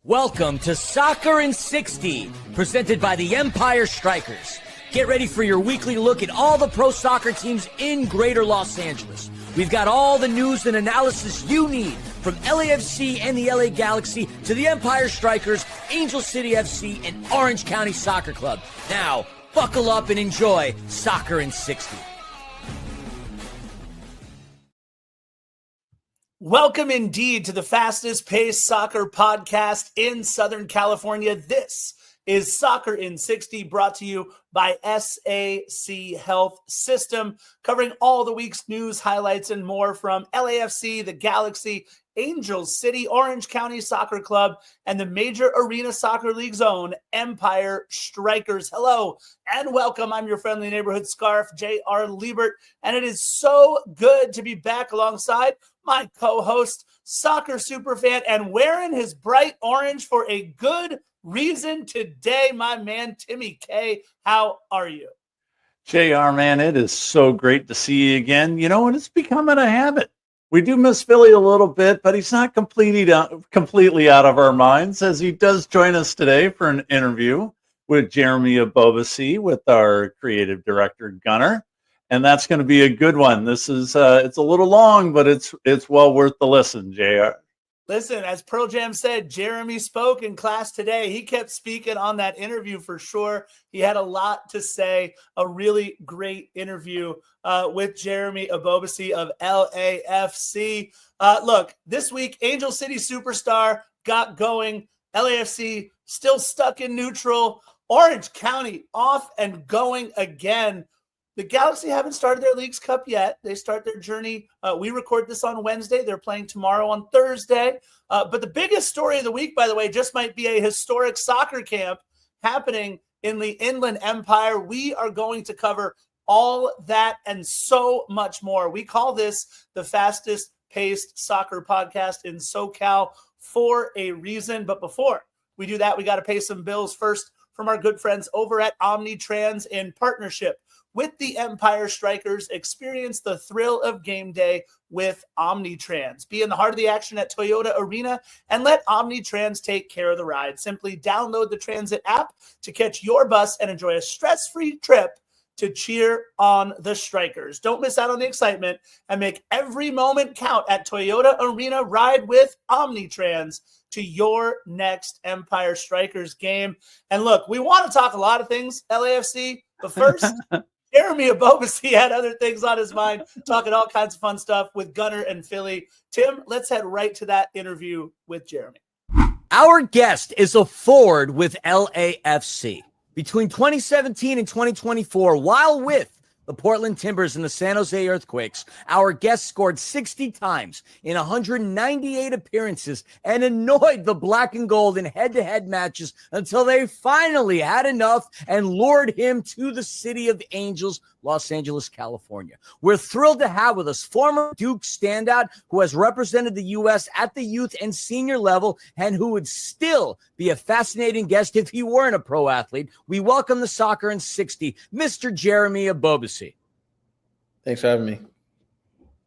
Welcome to Soccer in 60, presented by the Empire Strykers. Get ready for your weekly look at all the pro soccer teams in Greater Los Angeles. We've got all the news and analysis you need, from LAFC and the LA Galaxy to the Empire Strykers, Angel City FC, and Orange County Soccer Club. Now, buckle up and enjoy Soccer in 60. Welcome indeed to the fastest paced soccer podcast in Southern California. This is Soccer in 60, brought to you by SAC Health System, covering all the week's news, highlights, and more from LAFC, the Galaxy, Angel City, Orange County Soccer Club, and the Major Arena Soccer League's own Empire Strykers. Hello and welcome. I'm your friendly neighborhood scarf, J.R. Liebert, and it is so good to be back alongside my co-host, soccer superfan, and wearing his bright orange for a good reason today, my man, Timmy K. How are you? JR, man, it is so great to see you again. You know, and it's becoming a habit. We do miss Philly a little bit, but he's not completely out of our minds, as he does join us today for an interview with Jeremy Ebobisse, with our creative director, Gunnar. And that's going to be a good one. This is it's a little long, but it's well worth the listen, JR. Listen, as Pearl Jam said, Jeremy spoke in class today. He kept speaking on that interview for sure. He had a lot to say, a really great interview with Jeremy Ebobisse of LAFC. Look, this week, Angel City Superstar got going. LAFC still stuck in neutral. Orange County off and going again. The Galaxy haven't started their Leagues Cup yet. They start their journey. We record this on Wednesday. They're playing tomorrow on Thursday. But the biggest story of the week, by the way, just might be a historic soccer camp happening in the Inland Empire. We are going to cover all that and so much more. We call this the fastest paced soccer podcast in SoCal for a reason. But before we do that, we got to pay some bills first from our good friends over at Omnitrans in partnership with the Empire Strykers. Experience the thrill of game day with Omnitrans. Be in the heart of the action at Toyota Arena and let Omnitrans take care of the ride. Simply download the Transit app to catch your bus and enjoy a stress-free trip to cheer on the Strykers. Don't miss out on the excitement and make every moment count at Toyota Arena. Ride with Omnitrans to your next Empire Strykers game. And look, we want to talk a lot of things, LAFC, but first, Jeremy Ebobisse had other things on his mind, talking all kinds of fun stuff with Gunnar and Philly. Tim, let's head right to that interview with Jeremy. Our guest is a forward with LAFC. Between 2017 and 2024, while with the Portland Timbers and the San Jose Earthquakes, our guest scored 60 times in 198 appearances and annoyed the black and gold in head-to-head matches until they finally had enough and lured him to the city of Angels, Los Angeles, California. We're thrilled to have with us former Duke standout who has represented the U.S. at the youth and senior level and who would still be a fascinating guest if he weren't a pro athlete. We welcome the Soccer in 60, Mr. Jeremy Ebobisse. Thanks for having me.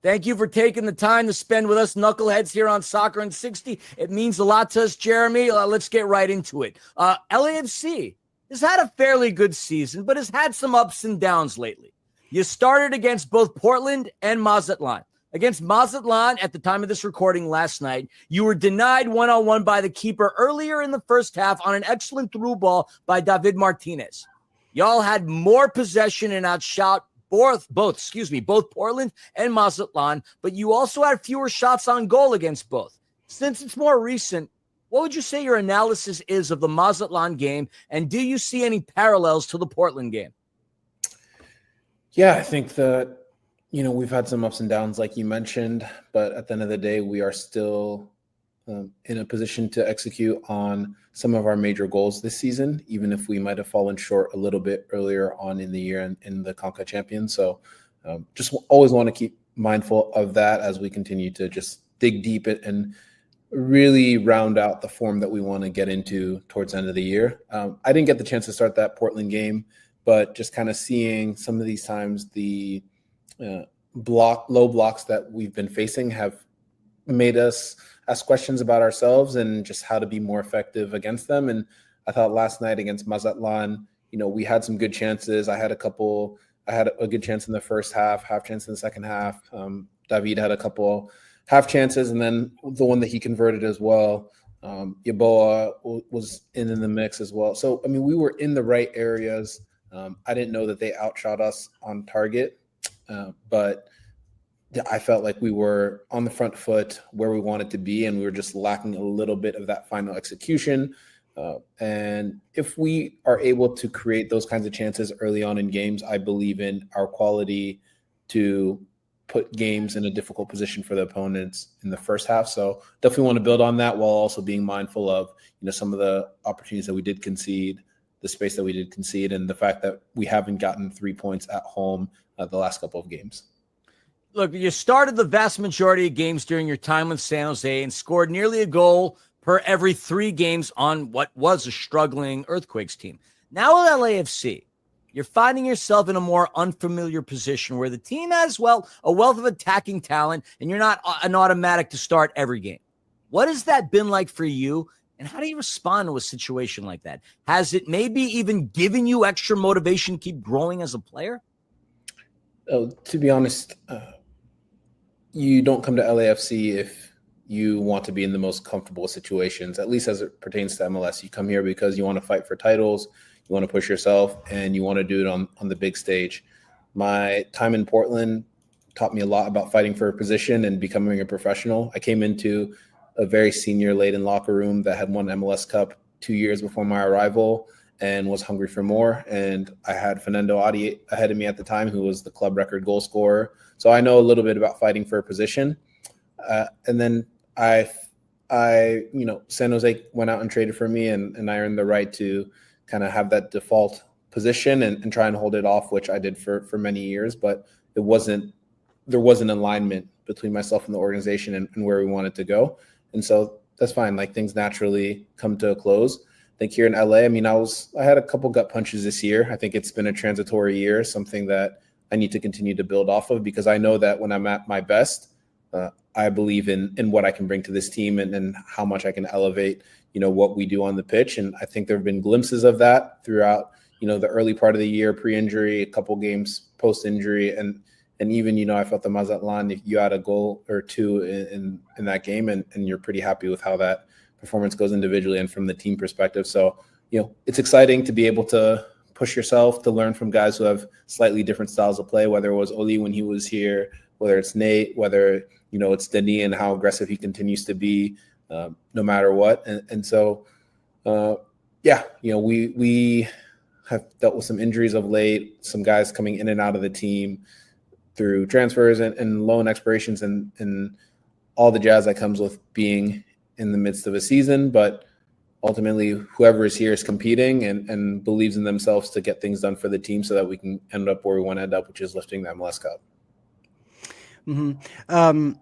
Thank you for taking the time to spend with us knuckleheads here on Soccer in 60. It means a lot to us, Jeremy. Let's get right into it. LAFC has had a fairly good season, but has had some ups and downs lately. You started against both Portland and Mazatlan. Against Mazatlan, at the time of this recording last night, you were denied one-on-one by the keeper earlier in the first half on an excellent through ball by David Martinez. Y'all had more possession and outshot both Portland and Mazatlan, but you also had fewer shots on goal against both. Since it's more recent, what would you say your analysis is of the Mazatlan game, and do you see any parallels to the Portland game? Yeah, I think that, we've had some ups and downs like you mentioned, but at the end of the day, we are still in a position to execute on some of our major goals this season, even if we might have fallen short a little bit earlier on in the year in the CONCACAF Champions. So just always want to keep mindful of that as we continue to just dig deep and really round out the form that we want to get into towards the end of the year. I didn't get the chance to start that Portland game, but just kind of seeing some of these times the low blocks that we've been facing have made us ask questions about ourselves and just how to be more effective against them. And I thought last night against Mazatlan, we had some good chances. I had a good chance in the first half chance in the second half. David had a couple half chances, and then the one that he converted as well. Yaboa was in the mix as well. So, we were in the right areas. I didn't know that they outshot us on target, but I felt like we were on the front foot where we wanted to be, and we were just lacking a little bit of that final execution. And if we are able to create those kinds of chances early on in games, I believe in our quality to put games in a difficult position for the opponents in the first half. So definitely want to build on that while also being mindful of, some of the opportunities that we did concede, the space that we did concede, and the fact that we haven't gotten 3 points at home the last couple of games. Look, you started the vast majority of games during your time with San Jose and scored nearly a goal per every 3 games on what was a struggling Earthquakes team. Now with LAFC, you're finding yourself in a more unfamiliar position where the team has, a wealth of attacking talent, and you're not an automatic to start every game. What has that been like for you, and how do you respond to a situation like that? Has it maybe even given you extra motivation to keep growing as a player? To be honest, you don't come to LAFC if you want to be in the most comfortable situations, at least as it pertains to MLS. You come here because you want to fight for titles, you want to push yourself, and you want to do it on the big stage. My time in Portland taught me a lot about fighting for a position and becoming a professional. I came into a very senior-laden locker room that had won MLS Cup 2 years before my arrival and was hungry for more. And I had Fernando Adi ahead of me at the time, who was the club record goal scorer. So I know a little bit about fighting for a position. And then San Jose went out and traded for me, and I earned the right to kind of have that default position and try and hold it off, which I did for many years. But there wasn't alignment between myself and the organization and where we wanted to go. And so that's fine. Like, things naturally come to a close. I think here in LA, I had a couple gut punches this year. I think it's been a transitory year, something that I need to continue to build off of, because I know that when I'm at my best, I believe in what I can bring to this team and how much I can elevate, what we do on the pitch. And I think there have been glimpses of that throughout, the early part of the year, pre-injury, a couple games post-injury. And even, I felt the Mazatlan, if you had a goal or two in that game, and you're pretty happy with how that performance goes individually and from the team perspective. So, it's exciting to be able to push yourself, to learn from guys who have slightly different styles of play, whether it was Oli when he was here, whether it's Nate, whether, it's Denis and how aggressive he continues to be, no matter what. And so, we have dealt with some injuries of late, some guys coming in and out of the team through transfers and loan expirations and all the jazz that comes with being in the midst of a season. But ultimately, whoever is here is competing and believes in themselves to get things done for the team so that we can end up where we want to end up, which is lifting the MLS Cup. Mm-hmm.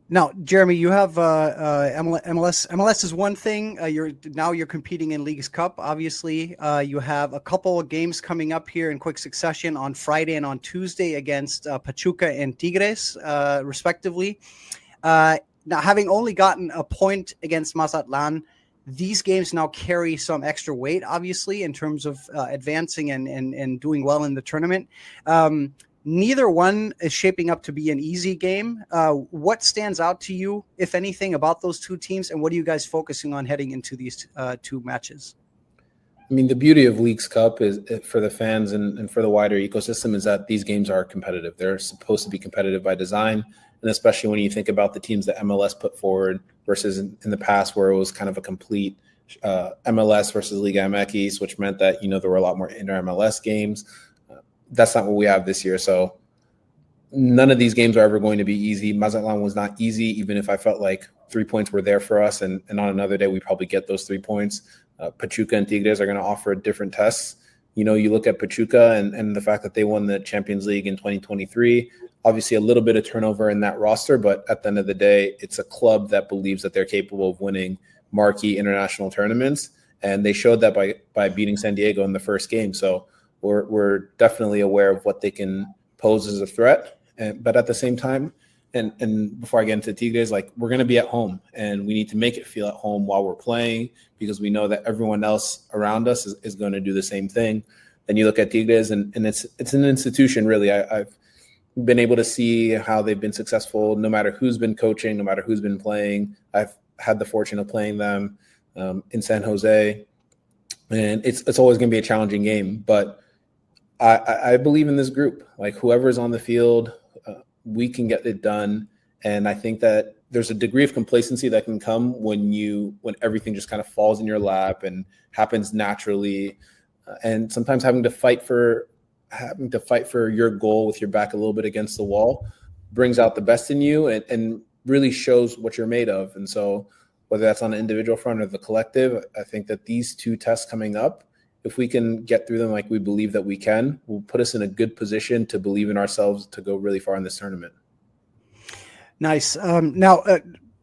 Now, Jeremy, you have MLS. MLS is one thing. You're competing in Leagues Cup. Obviously, you have a couple of games coming up here in quick succession on Friday and on Tuesday against Pachuca and Tigres, respectively. Now, having only gotten a point against Mazatlan, these games now carry some extra weight, obviously, in terms of advancing and doing well in the tournament. Neither one is shaping up to be an easy game. What stands out to you, if anything, about those two teams, and what are you guys focusing on heading into these two matches? The beauty of Leagues Cup is for the fans and for the wider ecosystem is that these games are competitive. They're supposed to be competitive by design, and especially when you think about the teams that MLS put forward versus in the past where it was kind of a complete MLS versus Liga MX, which meant that, there were a lot more inter-MLS games. That's not what we have this year. So none of these games are ever going to be easy. Mazatlan was not easy, even if I felt like 3 points were there for us. And on another day, we probably get those 3 points. Pachuca and Tigres are going to offer different tests. You look at Pachuca and the fact that they won the Champions League in 2023, obviously a little bit of turnover in that roster. But at the end of the day, it's a club that believes that they're capable of winning marquee international tournaments. And they showed that by beating San Diego in the first game. So we're definitely aware of what they can pose as a threat, but at the same time, and before I get into Tigres, like, we're going to be at home, and we need to make it feel at home while we're playing, because we know that everyone else around us is going to do the same thing. Then you look at Tigres, and it's an institution, really. I've been able to see how they've been successful, no matter who's been coaching, no matter who's been playing. I've had the fortune of playing them in San Jose, and it's always going to be a challenging game. But I believe in this group. Like, whoever's on the field, we can get it done. And I think that there's a degree of complacency that can come when everything just kind of falls in your lap and happens naturally. And sometimes having to fight for your goal with your back a little bit against the wall brings out the best in you and really shows what you're made of. And so whether that's on an individual front or the collective, I think that these two tests coming up, if we can get through them like we believe that we can, will put us in a good position to believe in ourselves to go really far in this tournament. Nice. Now,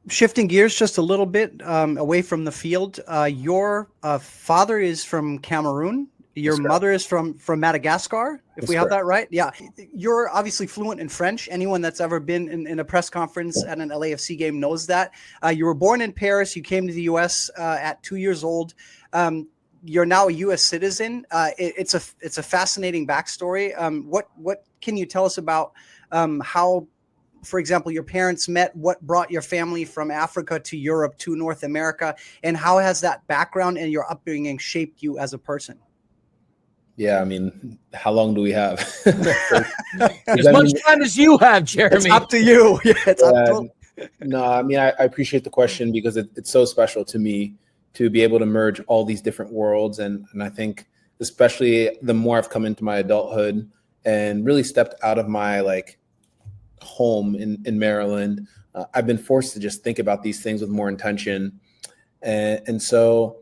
shifting gears just a little bit away from the field, your father is from Cameroon. Your mother is from Madagascar, if we have that right. Yeah. You're obviously fluent in French. Anyone that's ever been in a press conference at an LAFC game knows that. You were born in Paris. You came to the U.S. At 2 years old. You're now a U.S. citizen. It's a fascinating backstory. What can you tell us about how, for example, your parents met, what brought your family from Africa to Europe to North America, and how has that background and your upbringing shaped you as a person? Yeah, I mean, how long do we have? As much time as you have, Jeremy. It's up to you. Yeah, it's up to. No, I mean, I appreciate the question, because it's so special to me to be able to merge all these different worlds. And I think especially the more I've come into my adulthood and really stepped out of my home in Maryland, I've been forced to just think about these things with more intention. And so,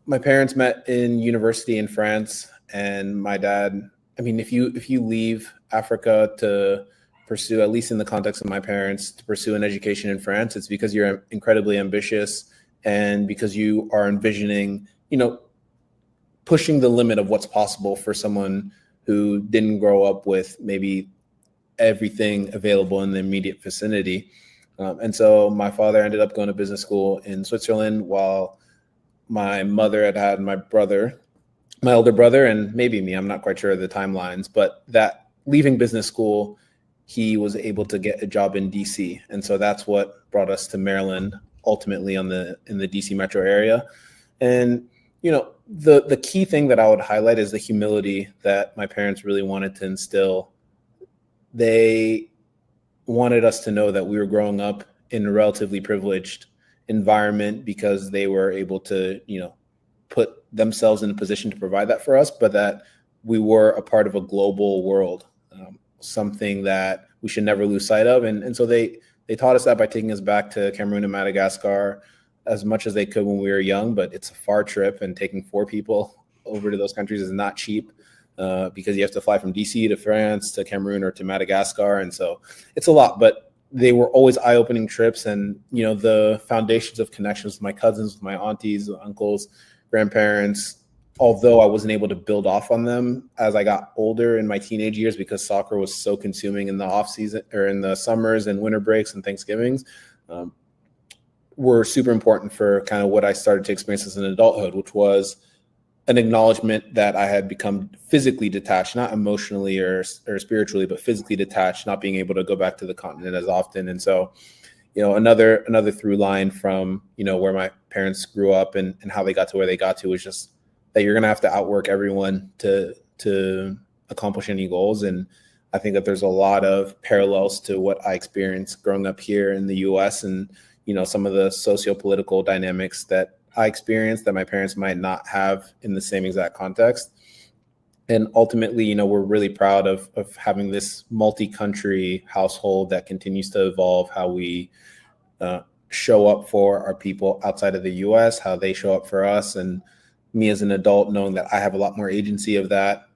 my parents met in university in France, and my dad, I mean, if you leave Africa to pursue, at least in the context of my parents, to pursue an education in France, it's because you're incredibly ambitious and because you are envisioning, pushing the limit of what's possible for someone who didn't grow up with maybe everything available in the immediate vicinity. And so my father ended up going to business school in Switzerland, while my mother had my brother, my older brother, and maybe me. I'm not quite sure of the timelines, but that leaving business school, he was able to get a job in DC. And so that's what brought us to Maryland, ultimately in the DC metro area. And, the key thing that I would highlight is the humility that my parents really wanted to instill. They wanted us to know that we were growing up in a relatively privileged environment because they were able to, put themselves in a position to provide that for us, but that we were a part of a global world, something that we should never lose sight of. And so they taught us that by taking us back to Cameroon and Madagascar as much as they could when we were young, but it's a far trip, and taking 4 people over to those countries is not cheap, because you have to fly from DC to France to Cameroon or to Madagascar. And so it's a lot, but they were always eye-opening trips. And, the foundations of connections with my cousins, with my aunties, uncles, grandparents, although I wasn't able to build off on them as I got older in my teenage years, because soccer was so consuming in the off season or in the summers and winter breaks and Thanksgivings, were super important for kind of what I started to experience as an adulthood, which was an acknowledgement that I had become physically detached, not emotionally or spiritually, but physically detached, not being able to go back to the continent as often. And so, another through line from, where my parents grew up and how they got to where they got to was just that you're going to have to outwork everyone to accomplish any goals. And I think that there's a lot of parallels to what I experienced growing up here in the US, and, some of the socio-political dynamics that I experienced that my parents might not have in the same exact context. And ultimately, we're really proud of having this multi-country household that continues to evolve how we show up for our people outside of the US, how they show up for us. And me as an adult, knowing that I have a lot more agency of that.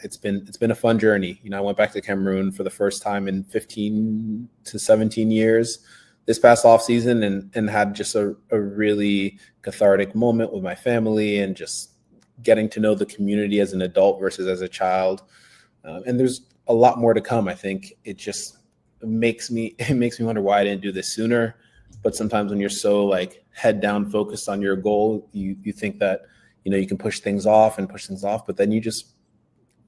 It's been a fun journey. I went back to Cameroon for the first time in 15 to 17 years this past off season, and had just a really cathartic moment with my family and just getting to know the community as an adult versus as a child. And there's a lot more to come. I think makes me wonder why I didn't do this sooner. But sometimes when you're so like head down focused on your goal, you think that, you can push things off, but then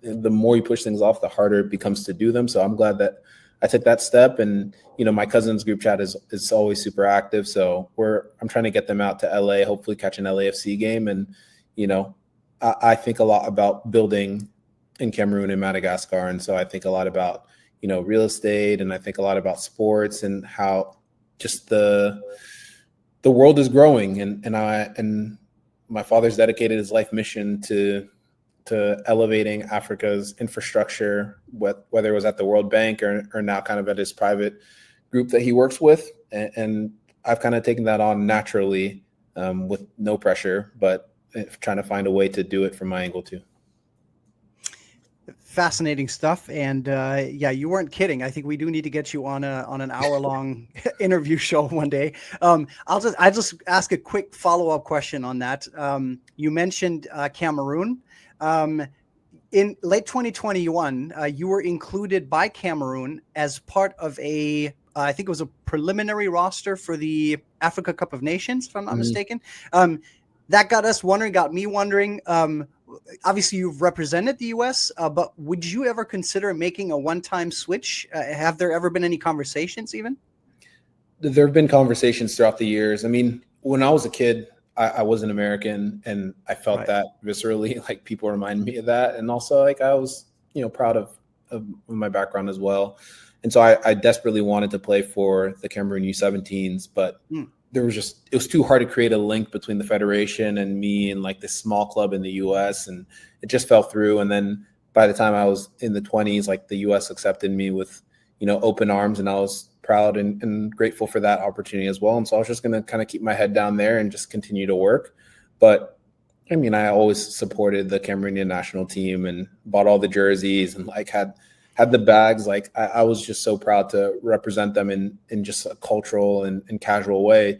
the more you push things off, the harder it becomes to do them. So I'm glad that I took that step. And, my cousin's group chat is always super active. So I'm trying to get them out to LA, hopefully catch an LAFC game. And, I think a lot about building in Cameroon and Madagascar. And so I think a lot about, real estate, and I think a lot about sports and how just the world is growing. And my father's dedicated his life mission to elevating Africa's infrastructure, whether it was at the World Bank or now kind of at his private group that he works with. And I've kind of taken that on naturally with no pressure, but trying to find a way to do it from my angle too. Fascinating stuff. And you weren't kidding. I think we do need to get you on an hour-long interview show one day. I'll just ask a quick follow-up question on that. You mentioned Cameroon. In late 2021, you were included by Cameroon as part of I think it was a preliminary roster for the Africa Cup of Nations, if I'm not mistaken. That got me wondering, obviously you've represented the US, but would you ever consider making a one-time switch? Have there ever been any conversations even? There have been conversations throughout the years. I mean, when I was a kid, I was an American, and I felt that viscerally, like people remind me of that. And also like I was, proud of my background as well. And so I desperately wanted to play for the Cameroon U17s, but it was too hard to create a link between the federation and me and like this small club in the US, and it just fell through. And then by the time I was in the 20s, like the US accepted me with, open arms, and I was proud and grateful for that opportunity as well. And so I was just going to kind of keep my head down there and just continue to work. But I mean, I always supported the Cameroonian national team and bought all the jerseys and like had the bags. Like I was just so proud to represent them in just a cultural and casual way.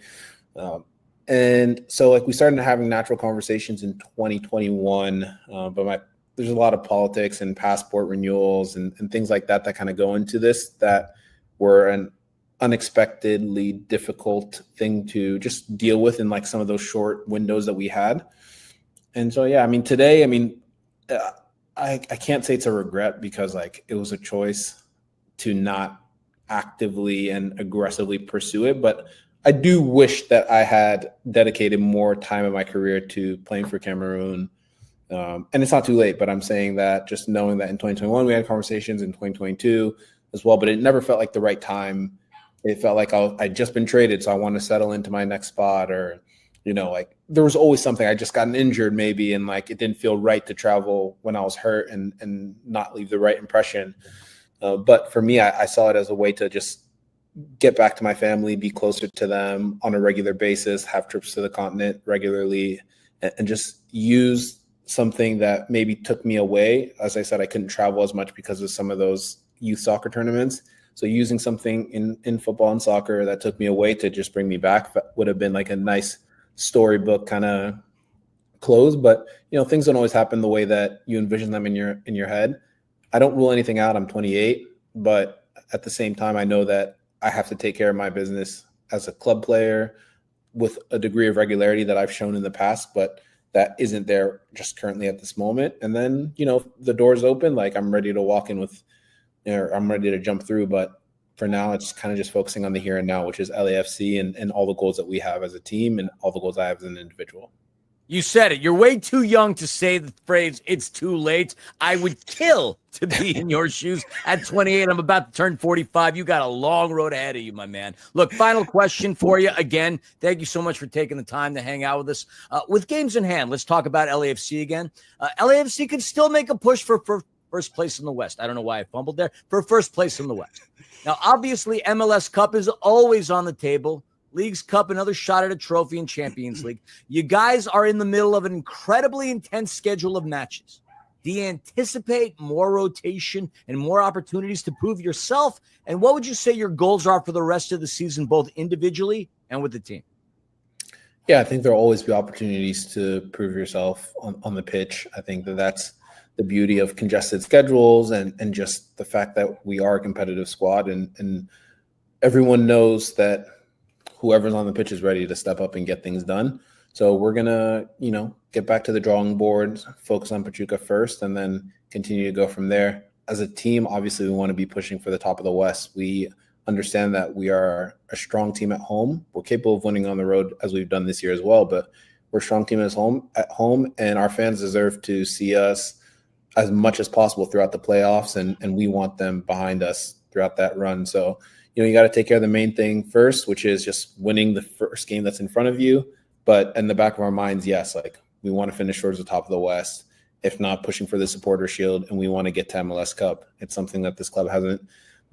And so like we started having natural conversations in 2021, but there's a lot of politics and passport renewals and things like that kind of go into this that were an unexpectedly difficult thing to just deal with in like some of those short windows that we had. And so, yeah, I mean, today, I can't say it's a regret, because like it was a choice to not actively and aggressively pursue it. But I do wish that I had dedicated more time in my career to playing for Cameroon. And it's not too late, but I'm saying that just knowing that in 2021, we had conversations, in 2022 as well, but it never felt like the right time. It felt like I'd just been traded, so I want to settle into my next spot, or, like there was always something. I just gotten injured maybe, and like it didn't feel right to travel when I was hurt and not leave the right impression. But for me, I saw it as a way to just get back to my family, be closer to them on a regular basis, have trips to the continent regularly, and just use something that maybe took me away. As I said, I couldn't travel as much because of some of those youth soccer tournaments. So using something in football and soccer that took me away to just bring me back would have been like a nice storybook kind of close. But, things don't always happen the way that you envision them in your head. I don't rule anything out. I'm 28, but at the same time, I know that I have to take care of my business as a club player with a degree of regularity that I've shown in the past, but that isn't there just currently at this moment. And then, the door's open, like I'm ready to walk in with, I'm ready to jump through. But for now, it's kind of just focusing on the here and now, which is LAFC and all the goals that we have as a team and all the goals I have as an individual. You said it. You're way too young to say the phrase, it's too late. I would kill to be in your shoes at 28. I'm about to turn 45. You got a long road ahead of you, my man. Look, final question for you. Again, thank you so much for taking the time to hang out with us. With games in hand, let's talk about LAFC again. LAFC could still make a push for first place in the West. I don't know why I fumbled there. For first place in the West. Now, obviously, MLS Cup is always on the table. Leagues Cup, another shot at a trophy in Champions League. You guys are in the middle of an incredibly intense schedule of matches. Do you anticipate more rotation and more opportunities to prove yourself? And what would you say your goals are for the rest of the season, both individually and with the team? Yeah, I think there'll always be opportunities to prove yourself on the pitch. I think that's the beauty of congested schedules and just the fact that we are a competitive squad, and everyone knows that whoever's on the pitch is ready to step up and get things done. So we're going to, get back to the drawing board, focus on Pachuca first, and then continue to go from there. As a team, obviously, we want to be pushing for the top of the West. We understand that we are a strong team at home. We're capable of winning on the road, as we've done this year as well, but we're a strong team at home, and our fans deserve to see us as much as possible throughout the playoffs, and we want them behind us throughout that run. So, you got to take care of the main thing first, which is just winning the first game that's in front of you. But in the back of our minds, yes, we want to finish towards the top of the West, if not pushing for the supporter shield, and we want to get to MLS Cup. It's something that this club hasn't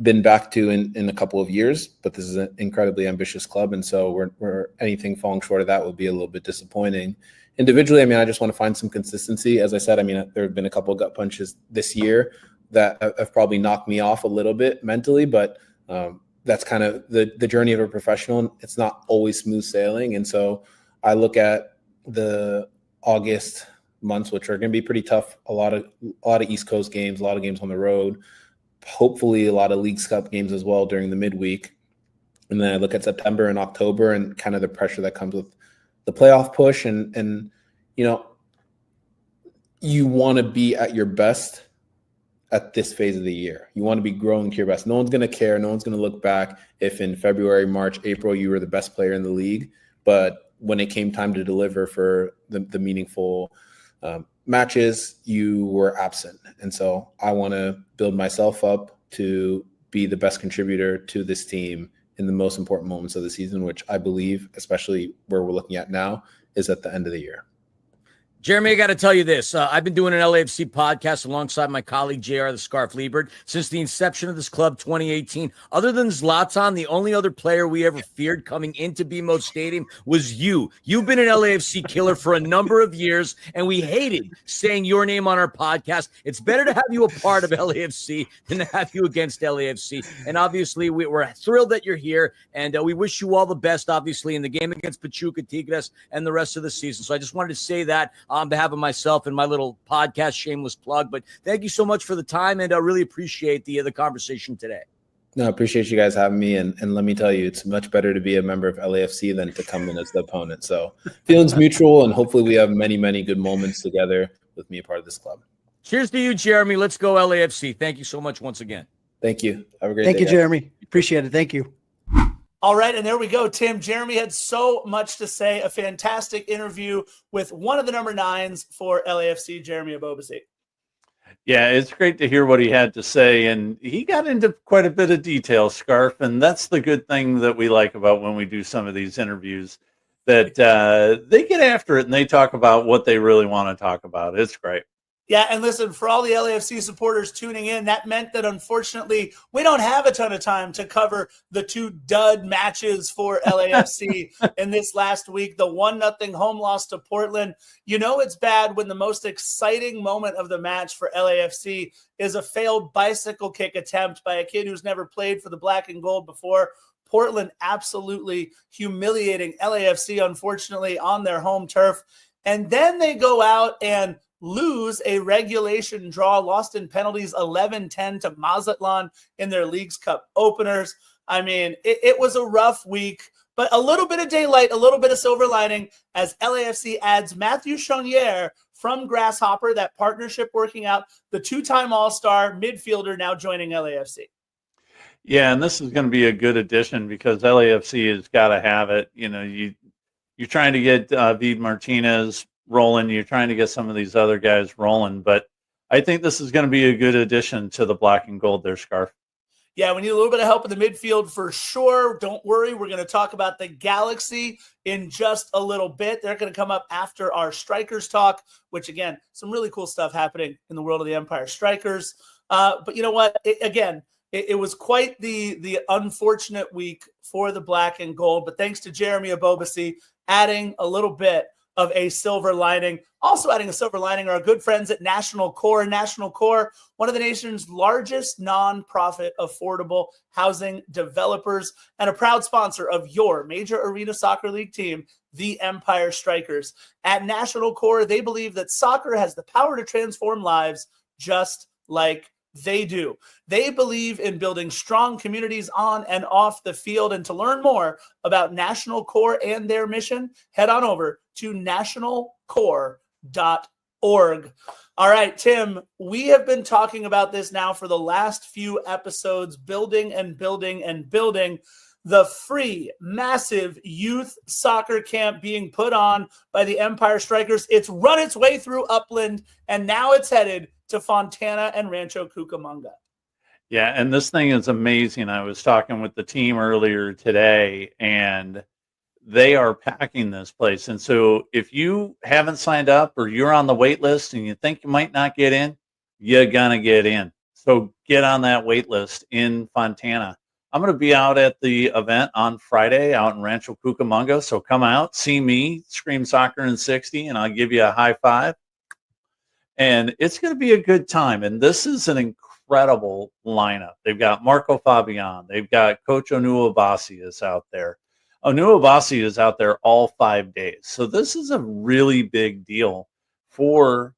been back to in a couple of years, but this is an incredibly ambitious club, and so we're anything falling short of that would be a little bit disappointing. Individually, I just want to find some consistency. As I said, there have been a couple of gut punches this year that have probably knocked me off a little bit mentally, but that's kind of the journey of a professional. It's not always smooth sailing, and so I look at the August months, which are going to be pretty tough. A lot of East Coast games, a lot of games on the road. Hopefully, a lot of Leagues Cup games as well during the midweek. And then I look at September and October and kind of the pressure that comes with the playoff push, and you want to be at your best at this phase of the year. You want to be growing to your best. No one's going to care. No one's going to look back if in February, March, April, you were the best player in the league. But when it came time to deliver for the meaningful matches, you were absent. And so I want to build myself up to be the best contributor to this team in the most important moments of the season, which I believe, especially where we're looking at now, is at the end of the year. Jeremy, I got to tell you this. I've been doing an LAFC podcast alongside my colleague, JR the Scarf Liebert, since the inception of this club, 2018. Other than Zlatan, the only other player we ever feared coming into BMO Stadium was you. You've been an LAFC killer for a number of years, and we hated saying your name on our podcast. It's better to have you a part of LAFC than to have you against LAFC. And obviously, we're thrilled that you're here, and we wish you all the best, obviously, in the game against Pachuca, Tigres, and the rest of the season. So I just wanted to say that on behalf of myself and my little podcast, shameless plug. But thank you so much for the time, and I really appreciate the conversation today. No, I appreciate you guys having me. And let me tell you, it's much better to be a member of LAFC than to come in as the opponent. So feelings mutual, and hopefully we have many, many good moments together with me a part of this club. Cheers to you, Jeremy. Let's go LAFC. Thank you so much once again. Thank you. Have a great day. Thank you, Jeremy. Appreciate it. Thank you. All right, and there we go, Tim. Jeremy had so much to say. A fantastic interview with one of the number 9s for LAFC, Jeremy Ebobisse. Yeah, it's great to hear what he had to say, and he got into quite a bit of detail, Scarf, and that's the good thing that we like about when we do some of these interviews, that they get after it and they talk about what they really want to talk about. It's great. Yeah, and listen, for all the LAFC supporters tuning in, that meant that unfortunately we don't have a ton of time to cover the 2 dud matches for LAFC in this last week. The 1-0 home loss to Portland. It's bad when the most exciting moment of the match for LAFC is a failed bicycle kick attempt by a kid who's never played for the black and gold before. Portland absolutely humiliating LAFC, unfortunately, on their home turf. And then they go out and lose a regulation draw, lost in penalties 11-10 to Mazatlan in their Leagues Cup openers. I mean, it was a rough week, but a little bit of daylight, a little bit of silver lining as LAFC adds Matthew Chonier from Grasshopper, that partnership working out, the 2-time All-Star midfielder now joining LAFC. Yeah, and this is going to be a good addition because LAFC has got to have it. You're trying to get Vid Martinez rolling. You're trying to get some of these other guys rolling, but I think this is going to be a good addition to the black and gold there, Scarf. Yeah, we need a little bit of help in the midfield for sure. Don't worry. We're going to talk about the Galaxy in just a little bit. They're going to come up after our Strykers talk, which, again, some really cool stuff happening in the world of the Empire Strikers. But you know what? It was quite the unfortunate week for the black and gold, but thanks to Jeremy Ebobisse adding a little bit of a silver lining. Also adding a silver lining are our good friends at National Core. National Core, one of the nation's largest nonprofit affordable housing developers and a proud sponsor of your major arena soccer league team, the Empire Strykers. At National Core, they believe that soccer has the power to transform lives just like they do. They believe in building strong communities on and off the field. And to learn more about National Core and their mission, head on over to nationalcore.org. All right, Tim, we have been talking about this now for the last few episodes, building and building and building the free, massive youth soccer camp being put on by the Empire Strykers. It's run its way through Upland, and now it's headed to Fontana and Rancho Cucamonga. Yeah, and this thing is amazing. I was talking with the team earlier today, and they are packing this place. And so if you haven't signed up or you're on the wait list and you think you might not get in, you're going to get in. So get on that wait list in Fontana. I'm going to be out at the event on Friday out in Rancho Cucamonga. So come out, see me, scream Soccer in 60, and I'll give you a high five. And it's going to be a good time. And this is an incredible lineup. They've got Marco Fabian. They've got Coach Ebobisse is out there. Ebobisse is out there all 5 days. So this is a really big deal for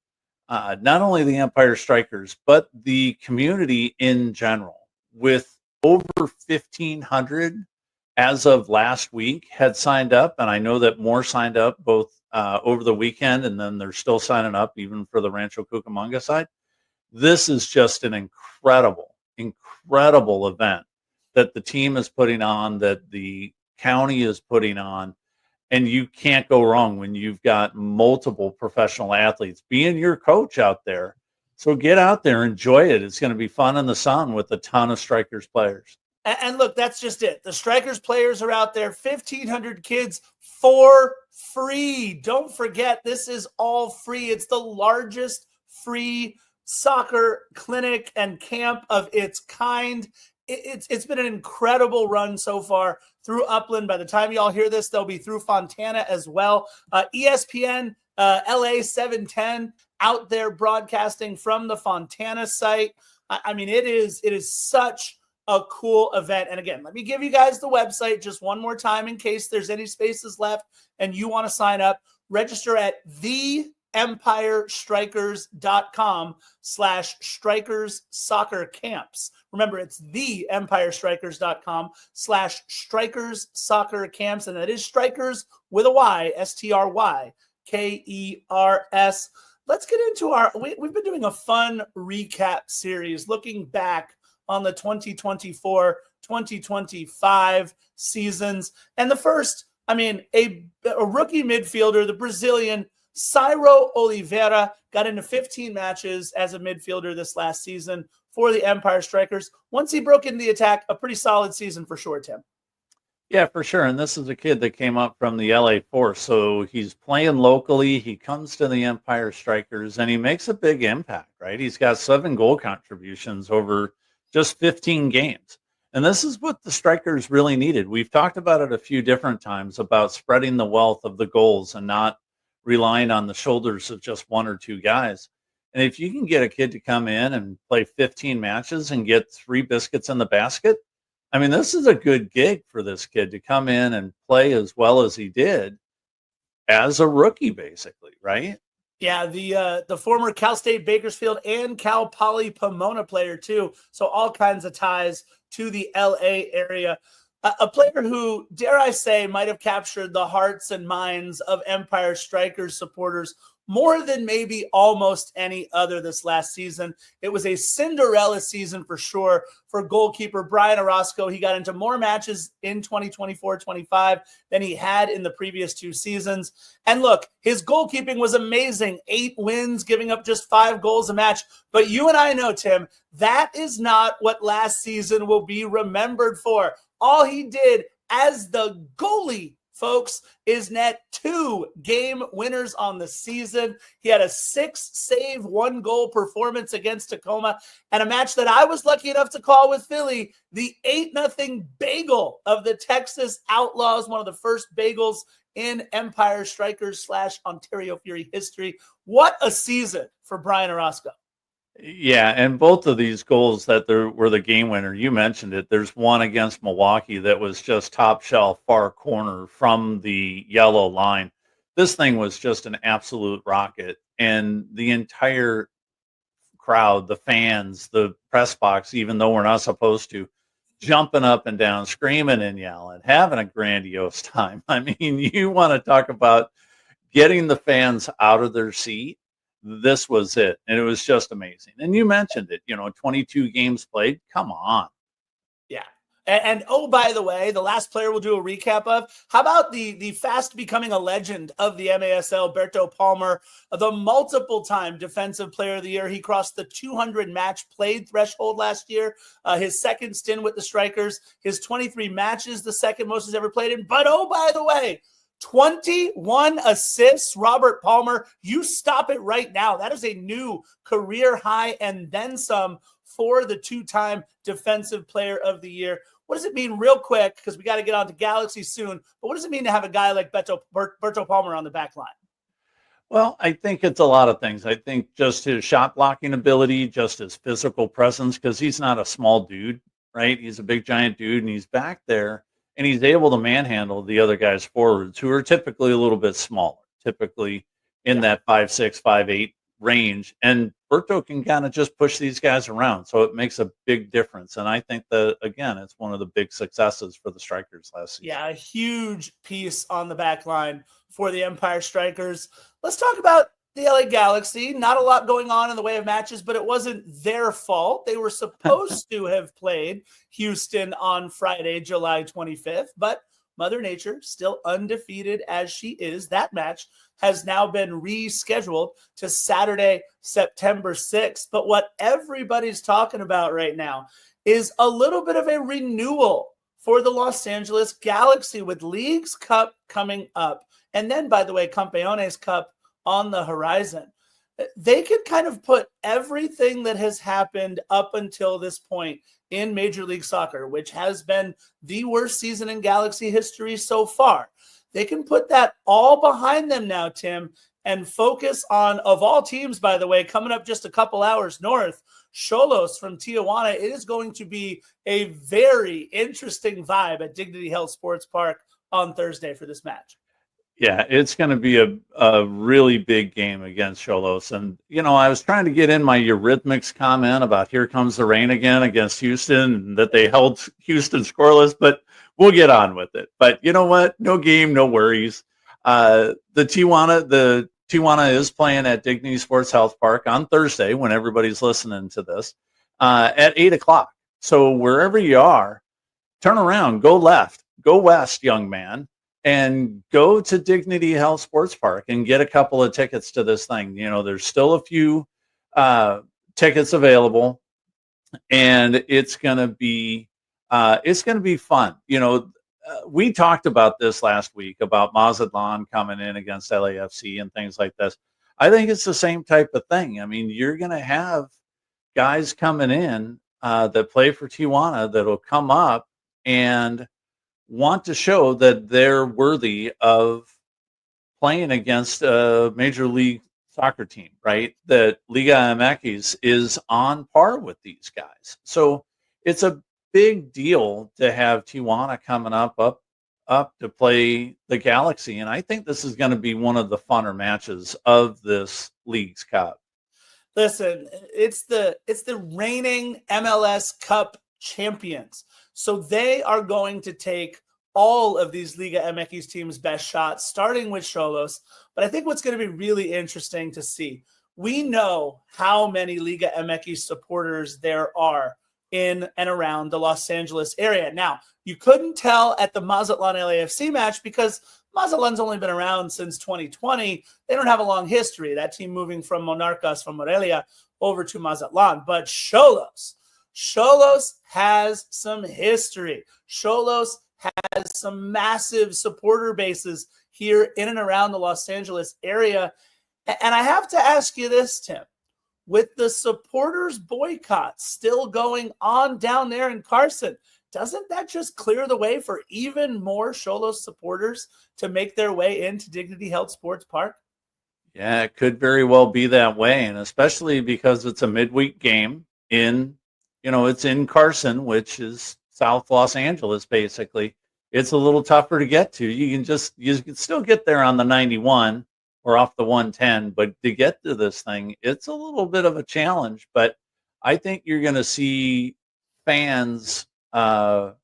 not only the Empire Strykers, but the community in general. With over 1,500 as of last week had signed up. And I know that more signed up both over the weekend, and then they're still signing up even for the Rancho Cucamonga side. This is just an incredible event that the team is putting on, that the county is putting on, and you can't go wrong when you've got multiple professional athletes being your coach out there. So get out there, enjoy it. It's going to be fun in the sun with a ton of Strykers players. And look, that's just it. The Strykers players are out there, 1,500 kids for free. Don't forget, this is all free. It's the largest free soccer clinic and camp of its kind. It's been an incredible run so far through Upland. By the time y'all hear this, they'll be through Fontana as well. ESPN LA 710 out there broadcasting from the Fontana site. I mean, it is such a cool event. And again, let me give you guys the website just one more time in case there's any spaces left and you want to sign up. Register at theempirestrykers.com/Strykers soccer camps. Remember, it's theempirestrykers.com/Strykers soccer camps. And that is Strykers with a Y, STRYKERS. Let's get into we've been doing a fun recap series looking back on the 2024-2025 seasons. And the first, I mean, a rookie midfielder, the Brazilian Ciro Oliveira, got into 15 matches as a midfielder this last season for the Empire Strykers. Once he broke into the attack, a pretty solid season for sure, Tim. Yeah, for sure. And this is a kid that came up from the LA Force. So he's playing locally. He comes to the Empire Strykers and he makes a big impact, right? He's got 7 goal contributions over just 15 games. And this is what the Strykers really needed. We've talked about it a few different times about spreading the wealth of the goals and not relying on the shoulders of just 1 or 2 guys. And if you can get a kid to come in and play 15 matches and get 3 biscuits in the basket, I mean, this is a good gig for this kid to come in and play as well as he did as a rookie, basically, right? Yeah, the former Cal State Bakersfield and Cal Poly Pomona player too. So all kinds of ties to the LA area. A player who, dare I say, might have captured the hearts and minds of Empire Strykers supporters more than maybe almost any other this last season. It was a Cinderella season for sure for goalkeeper Brian Orozco. He got into more matches in 2024-25 than he had in the previous 2 seasons. And look, his goalkeeping was amazing. 8 wins, giving up just 5 goals a match. But you and I know, Tim, that is not what last season will be remembered for. All he did as the goalie, folks, is net 2 game winners on the season. He had a 6-save, 1-goal performance against Tacoma, and a match that I was lucky enough to call with Philly, the 8-0 bagel of the Texas Outlaws, one of the first bagels in Empire Strykers / Ontario Fury history. What a season for Brian Orozco. Yeah, and both of these goals that were the game winner, you mentioned it. There's one against Milwaukee that was just top shelf, far corner from the yellow line. This thing was just an absolute rocket, and the entire crowd, the fans, the press box, even though we're not supposed to, jumping up and down, screaming and yelling, having a grandiose time. I mean, you want to talk about getting the fans out of their seat. This was it, and it was just amazing. And you mentioned it, 22 games played. Come on. Yeah. And oh, by the way, the last player we'll do a recap of, how about the fast becoming a legend of the MASL, Berto Palmer, the multiple-time Defensive Player of the Year. He crossed the 200 match played threshold last year. His second stint with the Strykers, his 23 matches, the second most he's ever played in. But oh, by the way, 21 assists, Robert Palmer. You stop it right now. That is a new career high and then some for the two-time Defensive Player of the Year. What does it mean, real quick, because we got to get on to Galaxy soon, but what does it mean to have a guy like Berto Palmer on the back line? Well, I think it's a lot of things. I think just his shot blocking ability, just his physical presence, because he's not a small dude, right? He's a big, giant dude, and he's back there. And he's able to manhandle the other guys forwards who are typically a little bit smaller, typically in that 5'6", 5'8" range. And Berto can kind of just push these guys around. So it makes a big difference. And I think that, again, it's one of the big successes for the Strykers last season. Yeah, a huge piece on the back line for the Empire Strykers. Let's talk about the LA Galaxy. Not a lot going on in the way of matches, but it wasn't their fault. They were supposed to have played Houston on Friday, July 25th, but Mother Nature, still undefeated as she is, that match has now been rescheduled to Saturday, September 6th. But what everybody's talking about right now is a little bit of a renewal for the Los Angeles Galaxy with Leagues Cup coming up. And then, by the way, Campeones Cup on the horizon. They could kind of put everything that has happened up until this point in Major League Soccer, which has been the worst season in Galaxy history so far. They can put that all behind them now, Tim, and focus on, of all teams, by the way, coming up just a couple hours north, Xolos from Tijuana. It is going to be a very interesting vibe at Dignity Health Sports Park on Thursday for this match. Yeah, it's going to be a really big game against Xolos. And, I was trying to get in my Eurythmics comment about here comes the rain again against Houston and that they held Houston scoreless, but we'll get on with it. But you know what? No game, no worries. The Tijuana is playing at Dignity Sports Health Park on Thursday when everybody's listening to this at 8 o'clock. So wherever you are, turn around, go left, go west, young man. And go to Dignity Health Sports Park and get a couple of tickets to this thing. There's still a few tickets available, and it's gonna be fun. We talked about this last week about Mazatlan coming in against LAFC and things like this. I think it's the same type of thing. I mean, you're gonna have guys coming in that play for Tijuana that'll come up and want to show that they're worthy of playing against a Major League Soccer team, right? That Liga MX is on par with these guys. So it's a big deal to have Tijuana coming up to play the Galaxy. And I think this is going to be one of the funner matches of this Leagues Cup. Listen, it's the reigning MLS Cup champions. So they are going to take all of these Liga MX teams' best shots, starting with Xolos. But I think what's going to be really interesting to see, we know how many Liga MX supporters there are in and around the Los Angeles area. Now, you couldn't tell at the Mazatlan LAFC match because Mazatlan's only been around since 2020. They don't have a long history, that team moving from Monarcas, from Morelia, over to Mazatlan. But Xolos has some history. Xolos has some massive supporter bases here in and around the Los Angeles area. And I have to ask you this, Tim. With the supporters boycott still going on down there in Carson, doesn't that just clear the way for even more Xolos supporters to make their way into Dignity Health Sports Park? Yeah, it could very well be that way, and especially because it's a midweek game it's in Carson, which is South Los Angeles, basically. It's a little tougher to get to. You can still get there on the 91 or off the 110, but to get to this thing, it's a little bit of a challenge. But I think you're going to see fans come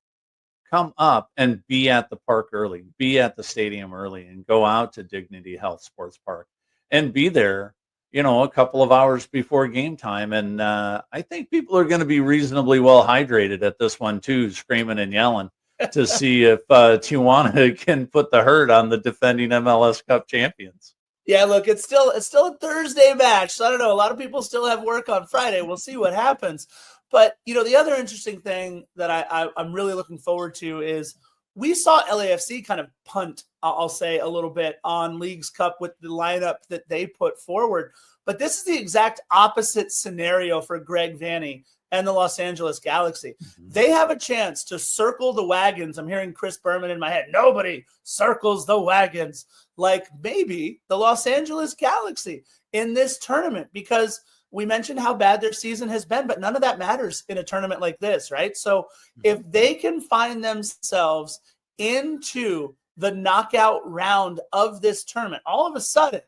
up and be at the park early, be at the stadium early, and go out to Dignity Health Sports Park and be there, a couple of hours before game time. And I think people are going to be reasonably well hydrated at this one too, screaming and yelling to see if Tijuana can put the hurt on the defending MLS Cup champions. Yeah, look, it's still a Thursday match. So I don't know. A lot of people still have work on Friday. We'll see what happens. But, the other interesting thing that I'm really looking forward to is we saw LAFC kind of punt, I'll say, a little bit on Leagues Cup with the lineup that they put forward. But this is the exact opposite scenario for Greg Vanney and the Los Angeles Galaxy. Mm-hmm. They have a chance to circle the wagons. I'm hearing Chris Berman in my head. Nobody circles the wagons like maybe the Los Angeles Galaxy in this tournament, because we mentioned how bad their season has been, but none of that matters in a tournament like this, right? So if they can find themselves into the knockout round of this tournament, all of a sudden,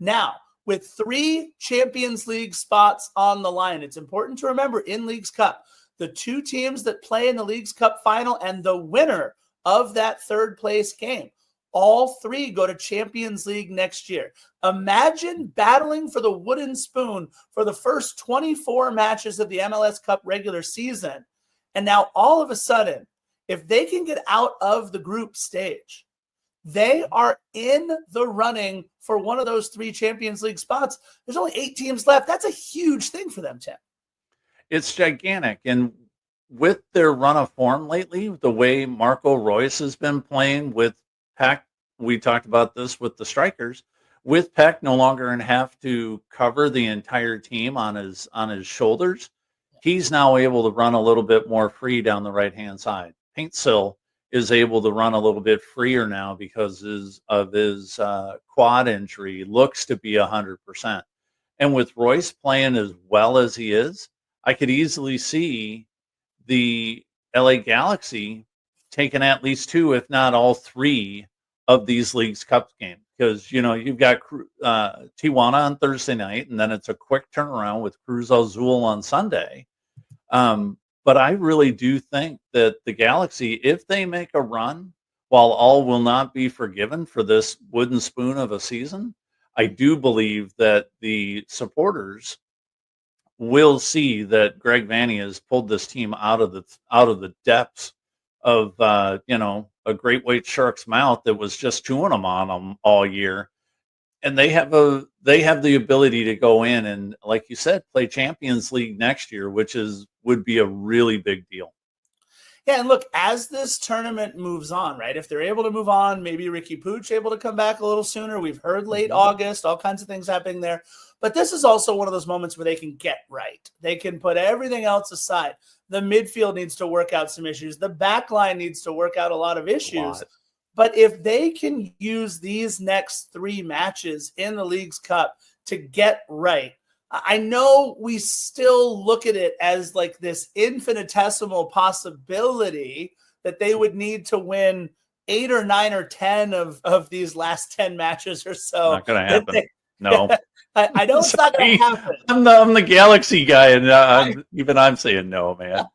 now with 3 Champions League spots on the line, it's important to remember in Leagues Cup, the 2 teams that play in the Leagues Cup final and the winner of that third place game, all 3 go to Champions League next year. Imagine battling for the wooden spoon for the first 24 matches of the MLS Cup regular season. And now all of a sudden, if they can get out of the group stage, they are in the running for one of those 3 Champions League spots. There's only 8 teams left. That's a huge thing for them, Tim. It's gigantic. And with their run of form lately, the way Marco Reus has been playing with Peck, we talked about this with the Strykers, with Peck no longer and have to cover the entire team on his shoulders. He's now able to run a little bit more free down the right-hand side. Paintsill is able to run a little bit freer now because of his quad injury, looks to be 100%. And with Royce playing as well as he is, I could easily see the LA Galaxy taking at least 2, if not all 3 of these Leagues Cup games. Because, you've got Tijuana on Thursday night, and then it's a quick turnaround with Cruz Azul on Sunday. But I really do think that the Galaxy, if they make a run, while all will not be forgiven for this wooden spoon of a season, I do believe that the supporters will see that Greg Vanney has pulled this team out of the depths of a great white shark's mouth that was just chewing them on them all year. And they have the ability to go in and, like you said, play Champions League next year, which would be a really big deal. Yeah, and look, as this tournament moves on, right, if they're able to move on, maybe Ricky Pooch able to come back a little sooner. We've heard late August, all kinds of things happening there. But this is also one of those moments where they can get right. They can put everything else aside. The midfield needs to work out some issues. The back line needs to work out a lot of issues. But if they can use these next 3 matches in the Leagues Cup to get right, I know we still look at it as like this infinitesimal possibility that they would need to win 8 or 9 or 10 of these last 10 matches or so. Not going to happen. No. I know it's not going to happen. I'm the Galaxy guy, and I'm saying no, man.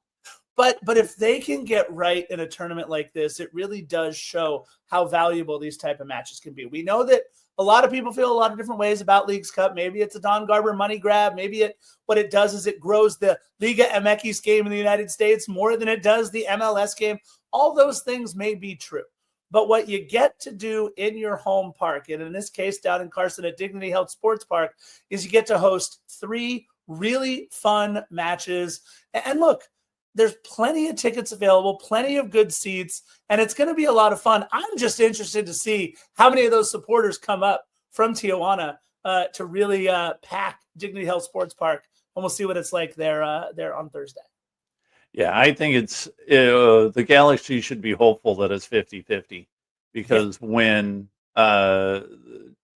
But if they can get right in a tournament like this, it really does show how valuable these type of matches can be. We know that a lot of people feel a lot of different ways about Leagues Cup. Maybe it's a Don Garber money grab. Maybe what it does is it grows the Liga MX game in the United States more than it does the MLS game. All those things may be true. But what you get to do in your home park, and in this case down in Carson at Dignity Health Sports Park, is you get to host 3 really fun matches. And look, there's plenty of tickets available, plenty of good seats, and it's going to be a lot of fun. I'm just interested to see how many of those supporters come up from Tijuana to really pack Dignity Health Sports Park, and we'll see what it's like there on Thursday. Yeah, I think it's the Galaxy should be hopeful that it's 50-50 because when Liga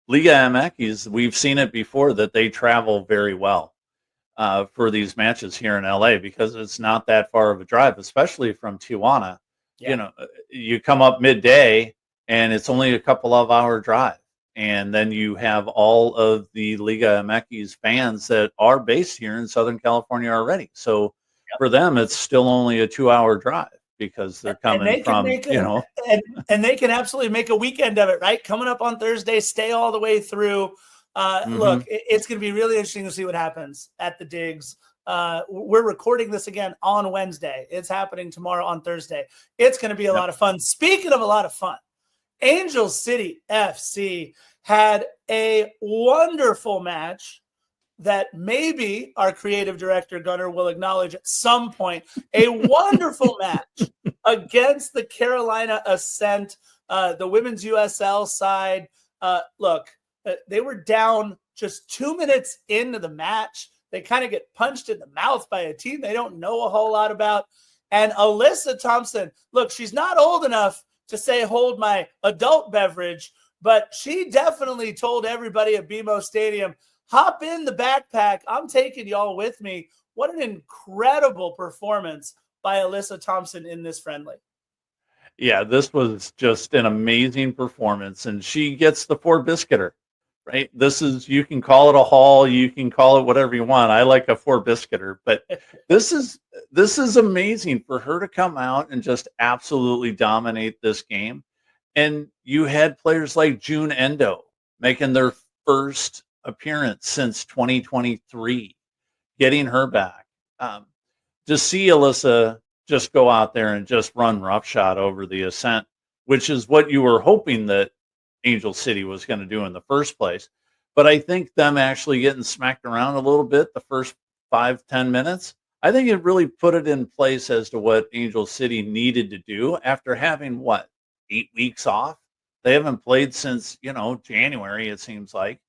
MX, we've seen it before that they travel very well for these matches here in LA because it's not that far of a drive, especially from Tijuana. Yeah. You come up midday and it's only a couple of hour drive. And then you have all of the Liga MX fans that are based here in Southern California already. So for them, it's still only a 2 hour drive because they're coming from, and they can absolutely make a weekend of it, right? Coming up on Thursday, stay all the way through. Look, it's going to be really interesting to see what happens at the Digs. We're recording this again on Wednesday. It's happening tomorrow on Thursday. It's going to be a lot of fun. Speaking of a lot of fun, Angel City FC had a wonderful match that maybe our creative director Gunnar will acknowledge at some point. A wonderful match against the Carolina Ascent, the women's USL side. Look, they were down just 2 minutes into the match. They kind of get punched in the mouth by a team they don't know a whole lot about. And Alyssa Thompson, look, she's not old enough to say, hold my adult beverage, but she definitely told everybody at BMO Stadium, hop in the backpack. I'm taking y'all with me. What an incredible performance by Alyssa Thompson in this friendly. Yeah, this was just an amazing performance. And she gets the 4-biscuiter, right? You can call it a haul. You can call it whatever you want. I like a 4-biscuiter, but this is amazing for her to come out and just absolutely dominate this game. And you had players like June Endo making their first appearance since 2023, getting her back. To see Alyssa just go out there and just run roughshod over the Ascent, which is what you were hoping that Angel City was going to do in the first place. But I think them actually getting smacked around a little bit the first 5-10 minutes, I think it really put it in place as to what Angel City needed to do after having 8 weeks off. They haven't played since, January, it seems like.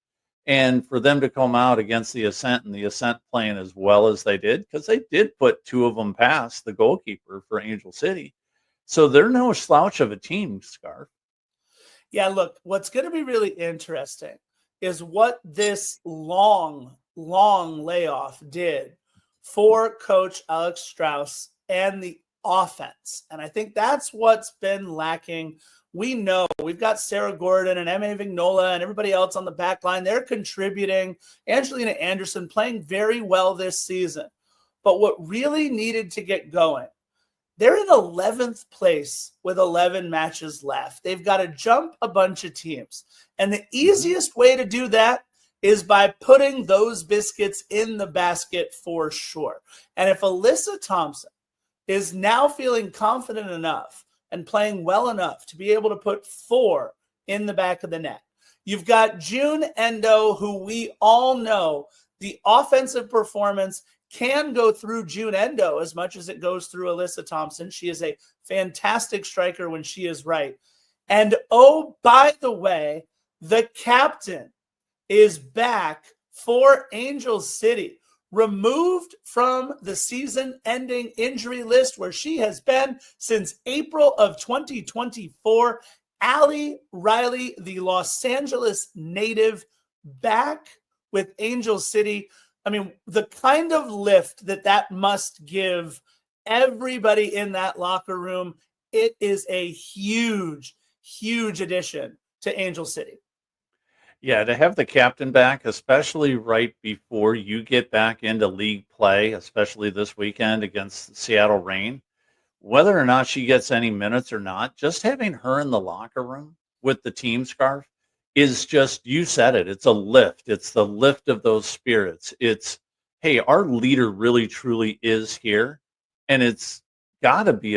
And for them to come out against the Ascent and the Ascent playing as well as they did, because they did put 2 of them past the goalkeeper for Angel City. So they're no slouch of a team, Scarf. Yeah, look, what's going to be really interesting is what this long layoff did for Coach Alex Strauss and the offense. And I think that's what's been lacking. We know we've got Sarah Gordon and M.A. Vignola and everybody else on the back line. They're contributing. Angelina Anderson playing very well this season. But what really needed to get going, they're in 11th place with 11 matches left. They've got to jump a bunch of teams. And the easiest way to do that is by putting those biscuits in the basket for sure. And if Alyssa Thompson is now feeling confident enough and playing well enough to be able to put 4 in the back of the net, you've got June Endo, who we all know the offensive performance can go through June Endo as much as it goes through Alyssa Thompson. She is a fantastic striker when she is right. And oh, by the way, the captain is back for Angel City, removed from the season-ending injury list where she has been since April of 2024. Allie Riley, the Los Angeles native, back with Angel City. I mean, the kind of lift that must give everybody in that locker room, it is a huge, huge addition to Angel City. Yeah, to have the captain back, especially right before you get back into league play, especially this weekend against Seattle Reign, whether or not she gets any minutes or not, just having her in the locker room with the team, Scarf, is just, you said it, it's a lift. It's the lift of those spirits. It's, hey, our leader really truly is here. And it's got to be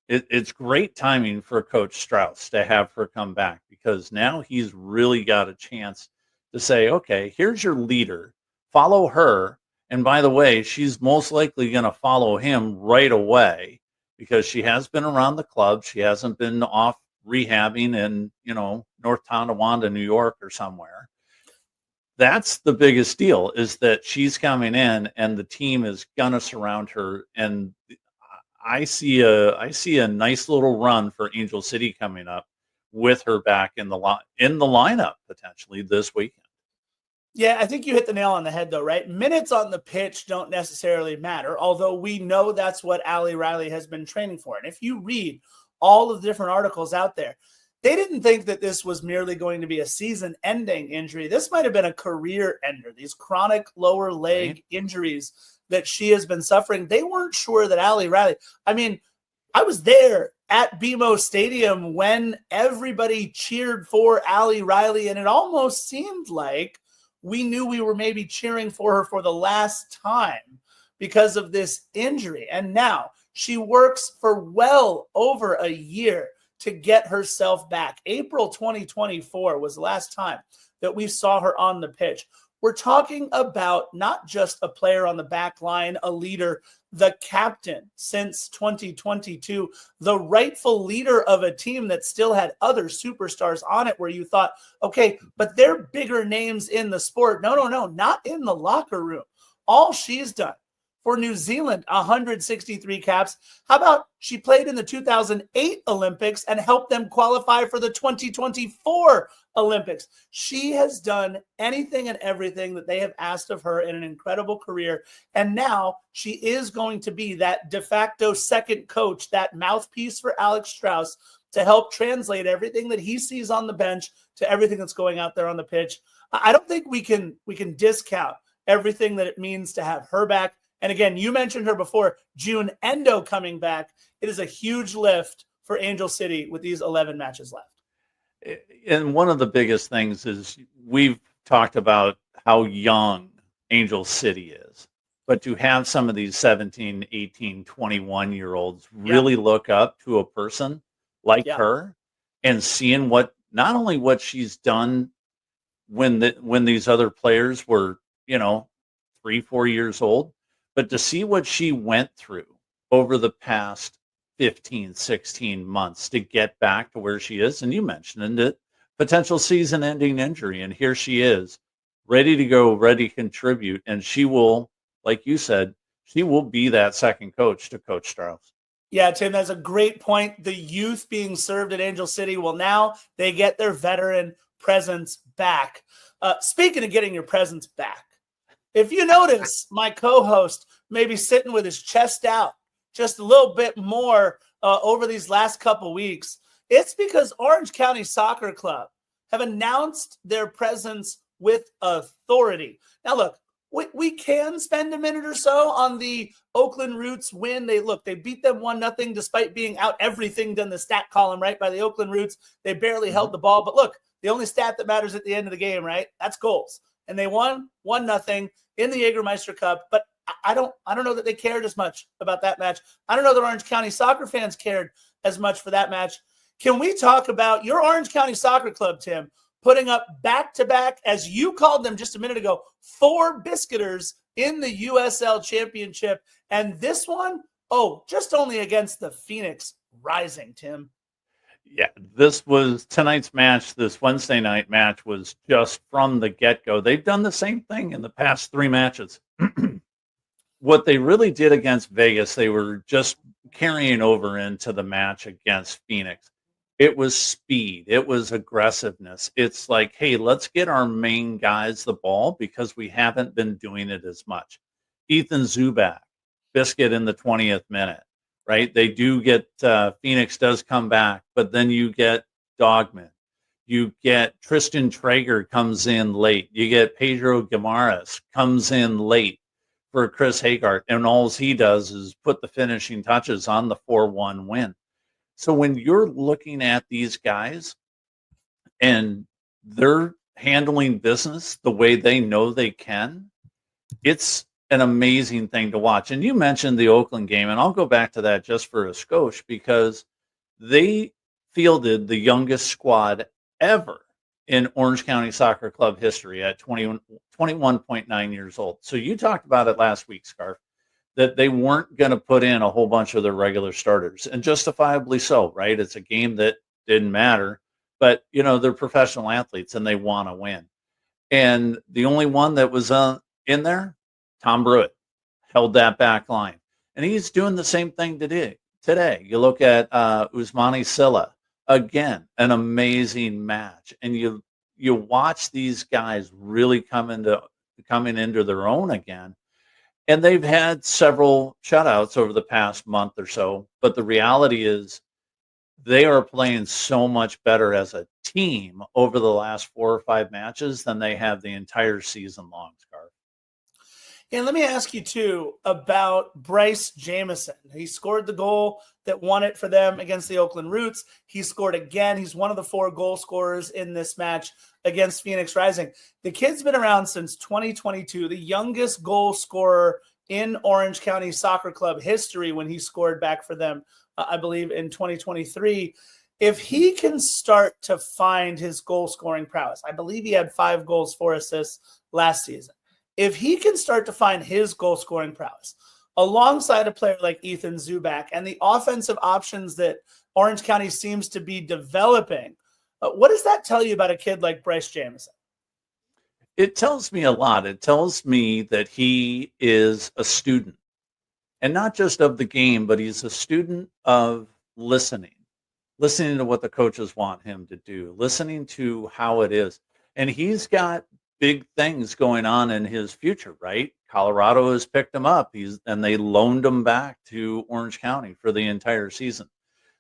it's great timing for Coach Strauss to have her come back, because now he's really got a chance to say, okay, here's your leader, follow her. And by the way, she's most likely going to follow him right away because she has been around the club. She hasn't been off rehabbing in, North Tonawanda, New York or somewhere. that's the biggest deal, is that she's coming in and the team is gonna surround her. And I see a nice little run for Angel City coming up with her back in the lineup potentially this weekend. Yeah, I think you hit the nail on the head, though, right? Minutes on the pitch don't necessarily matter, although we know that's what Allie Riley has been training for. And if you read all of the different articles out there, they didn't think that this was merely going to be a season-ending injury. This might have been a career ender. These chronic lower leg injuries that she has been suffering, they weren't sure that Allie Riley – I mean, I was there at BMO Stadium when everybody cheered for Allie Riley, and it almost seemed like we knew we were maybe cheering for her for the last time because of this injury. And now she works for well over a year to get herself back. April 2024 was the last time that we saw her on the pitch. We're talking about not just a player on the back line, a leader, the captain since 2022, the rightful leader of a team that still had other superstars on it, where you thought, okay, but they're bigger names in the sport. No, not in the locker room. All she's done for New Zealand, 163 caps. How about she played in the 2008 Olympics and helped them qualify for the 2024 Olympics? She has done anything and everything that they have asked of her in an incredible career. And now she is going to be that de facto second coach, that mouthpiece for Alex Strauss, to help translate everything that he sees on the bench to everything that's going out there on the pitch. I don't think we can discount everything that it means to have her back. And again, you mentioned her before, June Endo coming back. It is a huge lift for Angel City with these 11 matches left. And one of the biggest things is we've talked about how young Angel City is, but to have some of these 17, 18, 21-year-olds really look up to a person like her, and seeing not only what she's done when these other players were, 3-4 years old, but to see what she went through over the past 15, 16 months to get back to where she is. And you mentioned it, potential season-ending injury. And here she is, ready to go, ready to contribute. And she will, like you said, she will be that second coach to Coach Strauss. Yeah, Tim, that's a great point. The youth being served at Angel City, well, now they get their veteran presence back. Speaking of getting your presence back, if you notice my co-host maybe sitting with his chest out just a little bit more over these last couple weeks, it's because Orange County Soccer Club have announced their presence with authority. Now, look, we can spend a minute or so on the Oakland Roots win. They beat them 1-0 despite being out everything in the stat column, right, by the Oakland Roots. They barely held the ball. But look, the only stat that matters at the end of the game, right, that's goals. And they won 1-0 in the Jägermeister Cup. But I don't know that they cared as much about that match. I don't know that Orange County soccer fans cared as much for that match. Can we talk about your Orange County Soccer Club, Tim, putting up back-to-back, as you called them just a minute ago, 4 biscuiters in the USL Championship. And this one, just only against the Phoenix Rising, Tim. Yeah, this was tonight's match. This Wednesday night match was just from the get-go. They've done the same thing in the past 3 matches. What they really did against Vegas, they were just carrying over into the match against Phoenix. It was speed. It was aggressiveness. It's like, hey, let's get our main guys the ball because we haven't been doing it as much. Ethan Zubak, biscuit in the 20th minute, right? They do get, Phoenix does come back, but then you get Dogman. You get Tristan Traeger comes in late. You get Pedro Guimaraes comes in late for Chris Hagart, and all he does is put the finishing touches on the 4-1 win. So when you're looking at these guys and they're handling business the way they know they can, it's an amazing thing to watch. And you mentioned the Oakland game, and I'll go back to that just for a skosh because they fielded the youngest squad ever in Orange County Soccer Club history at 21.9 years old. So you talked about it last week, Scarf, that they weren't going to put in a whole bunch of their regular starters, and justifiably so, right? It's a game that didn't matter, but they're professional athletes and they want to win. And the only one that was in there, Tom Brewitt, held that back line. And he's doing the same thing today. You look at Ousmane Silla, again, an amazing match. And you watch these guys really coming into their own again. And they've had several shutouts over the past month or so. But the reality is they are playing so much better as a team over the last 4 or 5 matches than they have the entire season long, Scarf. And let me ask you, too, about Bryce Jamison. He scored the goal that won it for them against the Oakland Roots. He scored again. He's one of the 4 goal scorers in this match against Phoenix Rising. The kid's been around since 2022, the youngest goal scorer in Orange County Soccer Club history when he scored back for them, I believe, in 2023. If he can start to find his goal-scoring prowess, I believe he had 5 goals, 4 assists last season. If he can start to find his goal-scoring prowess alongside a player like Ethan Zubak and the offensive options that Orange County seems to be developing, what does that tell you about a kid like Bryce Jamison? It tells me a lot. It tells me that he is a student, and not just of the game, but he's a student of listening to what the coaches want him to do, listening to how it is. And he's got big things going on in his future, right? Colorado has picked him up. And they loaned him back to Orange County for the entire season.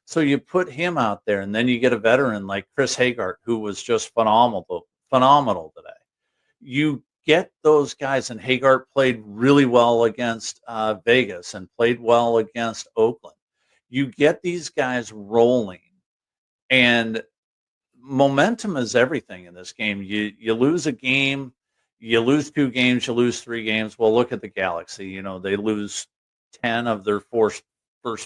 So you put him out there, and then you get a veteran like Chris Hagart, who was just phenomenal today. You get those guys, and Hagart played really well against Vegas and played well against Oakland. You get these guys rolling, and momentum is everything in this game. You lose a game, you lose 2 games, you lose 3 games. Well, look at the Galaxy. You know, they lose 10 of their first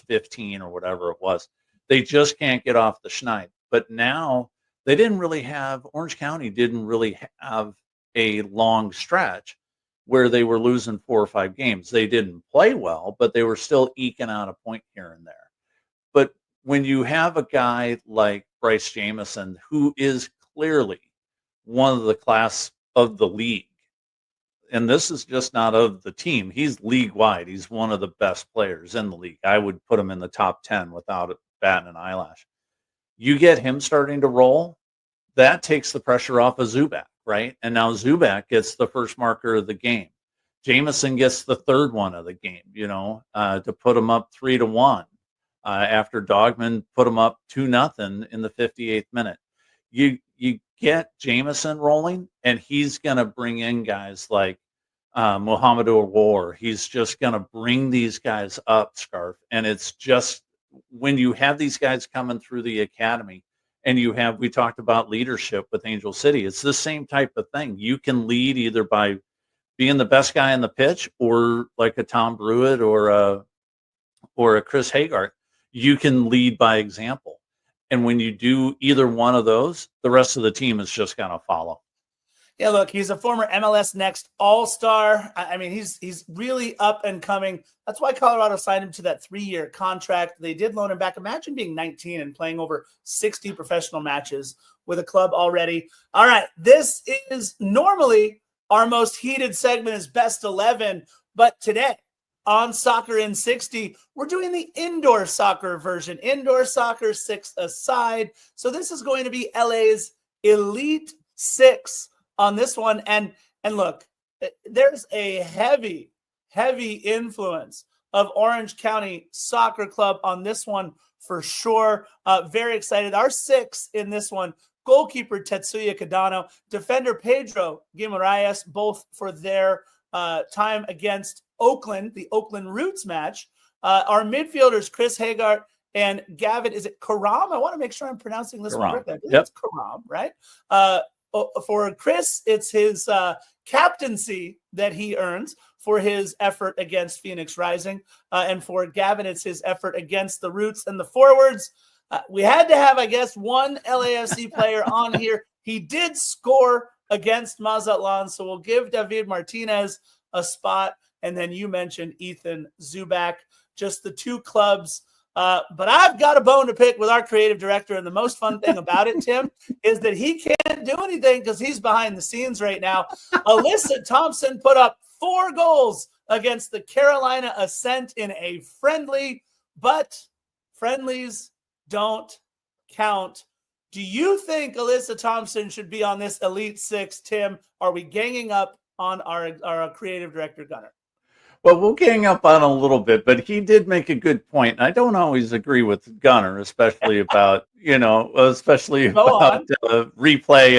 15 or whatever it was. They just can't get off the schneid. But now Orange County didn't really have a long stretch where they were losing 4 or 5 games. They didn't play well, but they were still eking out a point here and there. But when you have a guy like Bryce Jamison, who is clearly one of the class of the league, and this is just not of the team, he's league-wide. He's one of the best players in the league. I would put him in the top 10 without a bat and an eyelash. You get him starting to roll, that takes the pressure off of Zubak, right? And now Zubak gets the first marker of the game. Jamison gets the 3rd one of the game, to put him up 3-1. After Dogman put him up 2-0 in the 58th minute. You get Jamison rolling, and he's going to bring in guys like Muhammad War. He's just going to bring these guys up, Scarf. And it's just when you have these guys coming through the academy, and we talked about leadership with Angel City. It's the same type of thing. You can lead either by being the best guy on the pitch, or like a Tom Brewitt or a Chris Hagart. You can lead by example. And when you do either one of those, the rest of the team is just going to follow. Yeah, look, he's a former MLS Next All-Star. I mean, he's really up and coming. That's why Colorado signed him to that 3-year contract. They did loan him back. Imagine being 19 and playing over 60 professional matches with a club already. All right, this is normally our most heated segment is Best 11, but today, on Soccer in 60, we're doing the indoor soccer version. Indoor soccer 6-a-side. So this is going to be LA's Elite 6 on this one. And look, there's a heavy influence of Orange County Soccer Club on this one for sure. Very excited. Our 6 in this one: goalkeeper Tetsuya Kadano, defender Pedro Guimaraes, both for their time against Oakland, the Oakland Roots match. Our midfielders, Chris Hagart and Gavin, is it Karam? I want to make sure I'm pronouncing this one correctly. I believe it's Karam, right? For Chris, it's his captaincy that he earns for his effort against Phoenix Rising. And for Gavin, it's his effort against the Roots and the forwards. We had to have, I guess, one LAFC player on here. He did score against Mazatlan, so we'll give David Martinez a spot. And then you mentioned Ethan Zubak, just the 2 clubs But I've got a bone to pick with our creative director. And the most fun thing about it, Tim, is that he can't do anything because he's behind the scenes right now. Alyssa Thompson put up 4 goals against the Carolina Ascent in a friendly, but friendlies don't count. Do you think Alyssa Thompson should be on this Elite Six, Tim? Are we ganging up on our creative director, Gunnar? Well, we'll gang up on a little bit, but he did make a good point. And I don't always agree with Gunnar, especially about, replay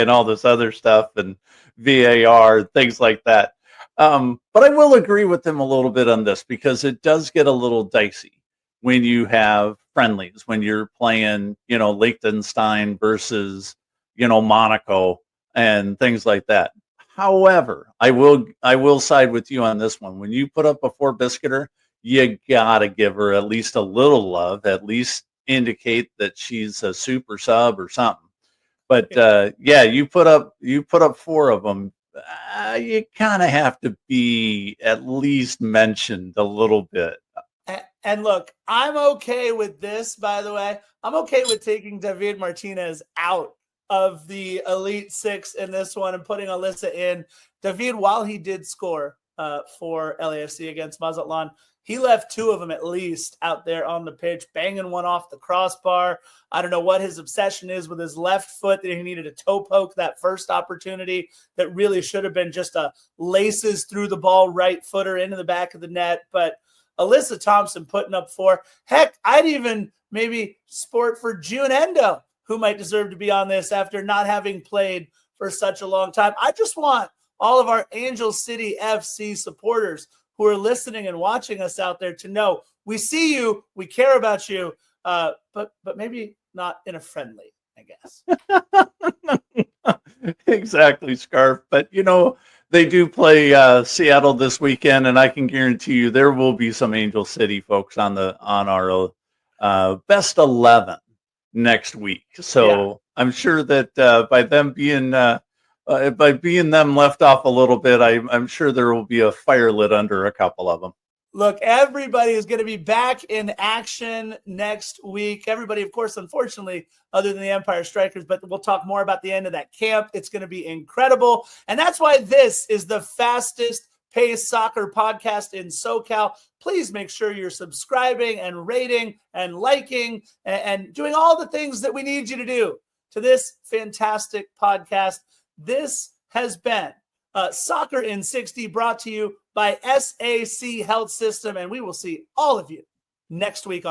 and all this other stuff and VAR, things like that. But I will agree with him a little bit on this because it does get a little dicey when you have friendlies, when you're playing, Liechtenstein versus, Monaco and things like that. However, I will side with you on this one. When you put up a 4-biscuiter, you gotta give her at least a little love, at least indicate that she's a super sub or something. But you put up 4 of them. You kind of have to be at least mentioned a little bit. And look, I'm okay with this, by the way. I'm okay with taking David Martinez out of the Elite Six in this one and putting Alyssa in. David, while he did score for LAFC against Mazatlan, he left 2 of them at least out there on the pitch, banging one off the crossbar. I don't know what his obsession is with his left foot, that he needed a toe poke that first opportunity that really should have been just a laces through the ball right footer into the back of the net. But Alyssa Thompson putting up 4. Heck, I'd even maybe sport for June Endo, who might deserve to be on this after not having played for such a long time. I just want all of our Angel City FC supporters who are listening and watching us out there to know we see you, we care about you, but maybe not in a friendly, I guess. Exactly, Scarf. But, they do play Seattle this weekend, and I can guarantee you there will be some Angel City folks on our best 11 next week. So I'm sure that by being them left off a little bit, I'm sure there will be a fire lit under a couple of them. Look, everybody is going to be back in action next week. Everybody, of course, unfortunately, other than the Empire Strykers, but we'll talk more about the end of that camp. It's going to be incredible. And that's why this is the fastest paced soccer podcast in SoCal. Please make sure you're subscribing and rating and liking and doing all the things that we need you to do to this fantastic podcast. This has been Soccer in 60, brought to you by SAC Health System, and we will see all of you next week on